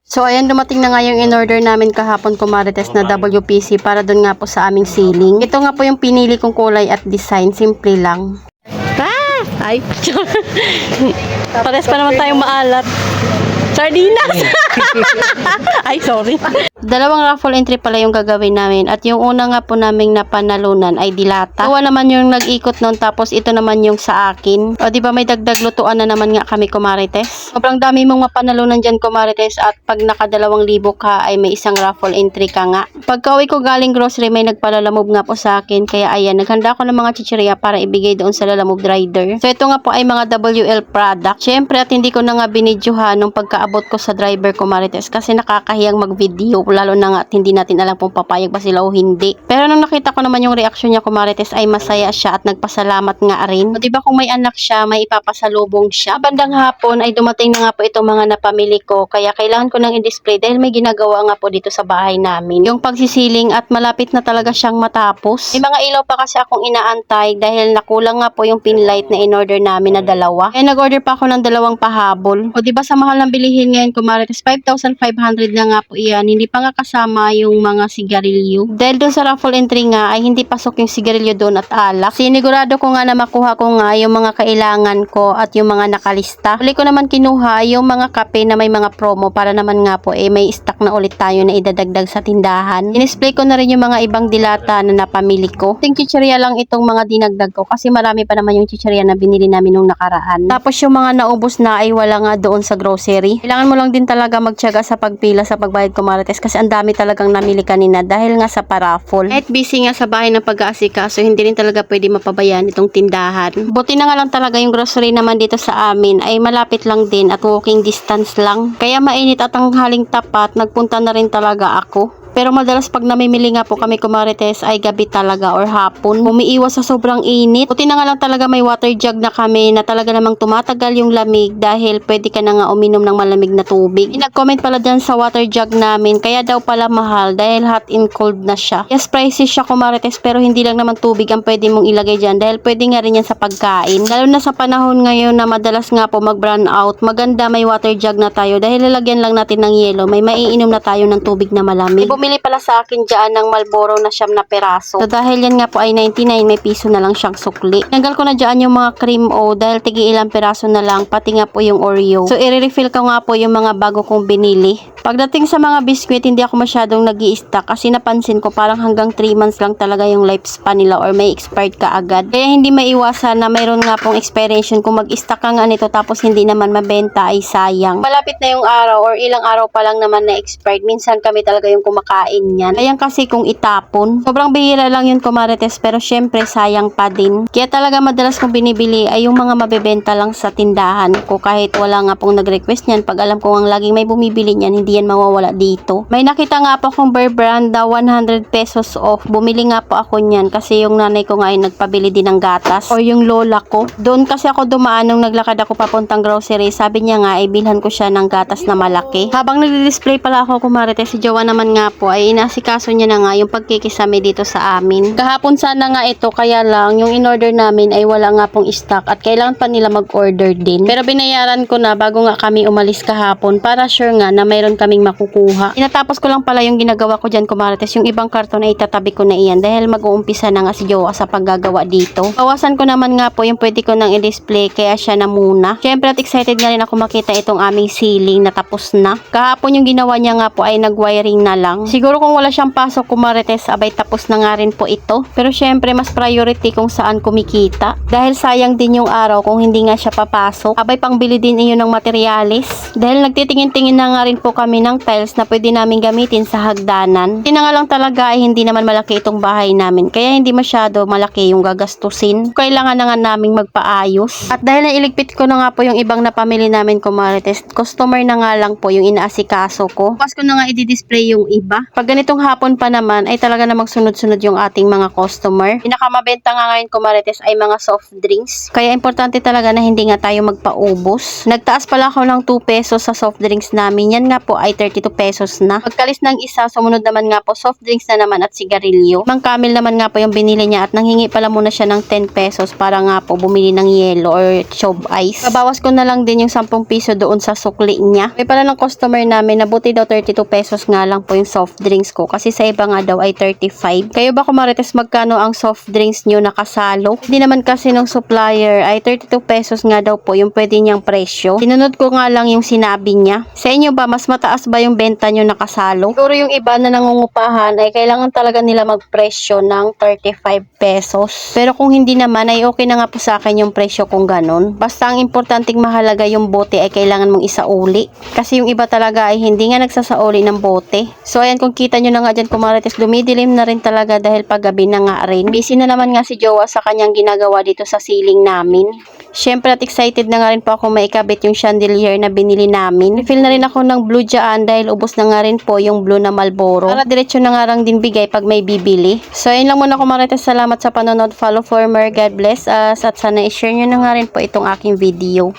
So ayan, dumating na nga yung in-order namin kahapon, kumarites, na WPC para dun nga po sa aming ceiling. Ito nga po yung pinili kong kulay at design, simple lang. Ay, pares pa naman tayong maalat. Sardinas! Ay, sorry. Dalawang raffle entry pala yung gagawin namin. At yung una nga po naming napanalunan ay dilata. Kuha naman yung nag-ikot nun, tapos ito naman yung sa akin. O diba may dagdag lutuan na naman nga kami, kumarites. Sobrang dami mong mapanalunan dyan, kumarites. At pag naka 2,000 ka ay may isang raffle entry ka nga. Pagka-uwi ko galing grocery, may nagpalalamove nga po sa akin. Kaya ayan, naghanda ko ng mga chichirya para ibigay doon sa lalamove rider. So ito nga po ay mga WL product. Syempre at hindi ko na nga binidyohan nung pagkaabot ko sa driver, kumarites, kasi nakakahiyang mag-video, lalo na nga at hindi natin alam kung papayag ba sila o hindi. Pero nung nakita ko naman yung reaksyon niya, kumarites, ay masaya siya at nagpasalamat nga rin. O diba kung may anak siya, may ipapasalubong siya. Bandang hapon ay dumating na nga po itong mga napamili ko, kaya kailangan ko nang i-display dahil may ginagawa nga po dito sa bahay namin. Yung pagsisiling at malapit na talaga siyang matapos. May mga ilaw pa kasi akong inaantay dahil nakulang nga po yung pin light na in-order namin na 2. Kaya nag-order pa ako ng 2 pahabol. O diba sa mahal ng bilihin ngayon, kumarites, 5,500 na nga po iyan. Hindi pa nga kasama yung mga sigarilyo. Dahil doon sa raffle entry nga ay hindi pasok yung sigarilyo doon at alak. Sinigurado ko nga na makuha ko nga yung mga kailangan ko at yung mga nakalista. Uli ko naman kinuha yung mga kape na may mga promo para naman nga po may stock na ulit tayo na idadagdag sa tindahan. In-display ko na rin yung mga ibang dilata na napamili ko. Yung chichirya lang itong mga dinagdag ko kasi marami pa naman yung chichirya na binili namin nung nakaraan. Tapos yung mga naubos na ay wala nga doon sa grocery. Kailangan mo lang din talaga magtiyaga sa pagpila sa pagbayad, kumarites, kasi ang dami talagang namili kanina dahil nga sa paraffle. Kahit busy nga sa bahay ng pag-aasikaso, hindi rin talaga pwede mapabayaan itong tindahan. Buti na nga lang talaga yung grocery naman dito sa amin ay malapit lang din at walking distance lang. Kaya mainit at ang haling tapat, nagpunta na rin talaga ako. Pero madalas pag namimili nga po kami, kumarites, ay gabi talaga or hapon. Umiiwas sa sobrang init. Buti na nga lang talaga may water jug na kami na talaga namang tumatagal yung lamig dahil pwede ka na nga uminom ng malamig na tubig. Nag-comment pala dyan sa water jug namin, kaya daw pala mahal dahil hot and cold na siya. Yes, pricey siya, kumarites, pero hindi lang naman tubig ang pwede mong ilagay dyan dahil pwede nga rin yan sa pagkain. Lalo na sa panahon ngayon na madalas nga po mag-brown out, maganda may water jug na tayo dahil lalagyan lang natin ng yelo, may maiinom na tayo ng tubig na malamig. Bumili pala sa akin dyan ng Marlboro na 9 na peraso. So dahil yan nga po ay 99, may piso na lang siyang sukli. Tanggal ko na dyan yung mga cream o dahil tigi ilang peraso na lang, pati nga po yung Oreo. So i-refill ko nga po yung mga bago kong binili. Pagdating sa mga biskwit, hindi ako masyadong nag-i-stock kasi napansin ko parang hanggang 3 months lang talaga yung lifespan nila or may expired ka agad. Kaya hindi maiwasan na mayroon nga pong expiration. Kung mag-stock ka nga nito tapos hindi naman mabenta ay sayang. Malapit na yung araw or ilang araw pa lang naman na expired. Minsan kami talaga yung kumakain yan. Ayan kasi kung itapon. Sobrang bihira lang yun, kumarites, pero syempre sayang pa din. Kaya talaga madalas kong binibili ay yung mga mabebenta lang sa tindahan ko kahit wala nga pong nag-request niyan. Pag alam ko ang laging may bumibili niyan, hindi yan mawawala dito. May nakita nga po akong Bear Brand na 100 pesos off. Bumili nga po ako niyan kasi yung nanay ko nga ay nagpabili din ng gatas o yung lola ko. Doon kasi ako dumaan nung naglakad ako papuntang grocery. Sabi niya nga ay bilhan ko siya ng gatas na malaki. Habang nagdi-display pala ako, kumarites, si Jowa naman nga po ay inasikaso niya na nga yung pagkikisame dito sa amin. Kahapon sana nga ito, kaya lang yung in-order namin ay wala nga pong stock at kailangan pa nila mag-order din. Pero binayaran ko na bago nga kami umalis kahapon para sure nga na mayroon kaming makukuha. Tinatapos ko lang pala yung ginagawa ko dyan, kumarites. Yung ibang karton ay itatabi ko na iyan dahil mag-uumpisa na nga si Jowa sa paggagawa dito. Bawasan ko naman nga po yung pwede ko nang i-display kaya siya na muna. Syempre at excited nga rin ako makita itong aming ceiling na tapos na. Kahapon yung ginawa niya nga po ay nag-wiring na lang. Siguro kung wala siyang pasok, kumarites, abay tapos na nga rin po ito. Pero syempre mas priority kung saan kumikita. Dahil sayang din yung araw kung hindi nga siya papasok. Abay pangbili din iyon ng materialis. Dahil nagtitingin-tingin na nga rin po kami ng tiles na pwede namin gamitin sa hagdanan. Hindi na nga lang talaga ay hindi naman malaki itong bahay namin. Kaya hindi masyado malaki yung gagastusin. Kailangan na nga naming magpaayos. At dahil nailigpit ko na nga po yung ibang napamili namin, kumarites, customer na nga lang po yung inaasikaso ko. Pas ko na nga i-display yung iba. na. Pag ganitong hapon pa naman ay talaga namang sunod-sunod yung ating mga customer. Pinakamabenta nga ngayon ko Marites ay mga soft drinks. Kaya importante talaga na hindi nga tayo magpaubos. Nagtaas pala ako ng 2 pesos sa soft drinks namin. Yan nga po ay 32 pesos na. Pagkalis ng isa, sumunod naman nga po soft drinks na naman at sigarilyo. Mang Camel naman nga po yung binili niya at nanghingi pala muna siya ng 10 pesos para nga po bumili ng yelo or chob ice. Babawas ko na lang din yung 10 piso doon sa sukli niya. May pala ng customer namin na buti daw 32 pesos nga lang po yung soft drinks ko kasi sa iba nga daw ay 35. Kayo ba kumarites magkano ang soft drinks nyo nakasalo? Hindi naman kasi ng supplier ay 32 pesos nga daw po yung pwede niyang presyo. Sinunod ko nga lang yung sinabi niya. Sa inyo ba mas mataas ba yung benta nyo nakasalo? Siguro yung iba na nangungupahan ay kailangan talaga nila magpresyo ng 35 pesos. Pero kung hindi naman ay okay na nga po sa akin yung presyo kung ganun. Basta ang importanteng mahalaga yung bote ay kailangan mong isauli. Kasi yung iba talaga ay hindi nga nagsasauli ng bote. So ayan kung kita nyo na nga dyan kumarites, dumidilim na rin talaga dahil paggabi na nga rin. Busy na naman nga si Jowa sa kanyang ginagawa dito sa ceiling namin. Syempre at excited na nga rin po ako maikabit yung chandelier na binili namin. Feel na rin ako ng blue dyan dahil ubos na nga rin po yung blue na Marlboro. Para diretso na nga lang din bigay pag may bibili. So ayun lang muna kumarites, salamat sa panonood, follow for more, God bless us at sana i-share nyo na nga rin po itong aking video.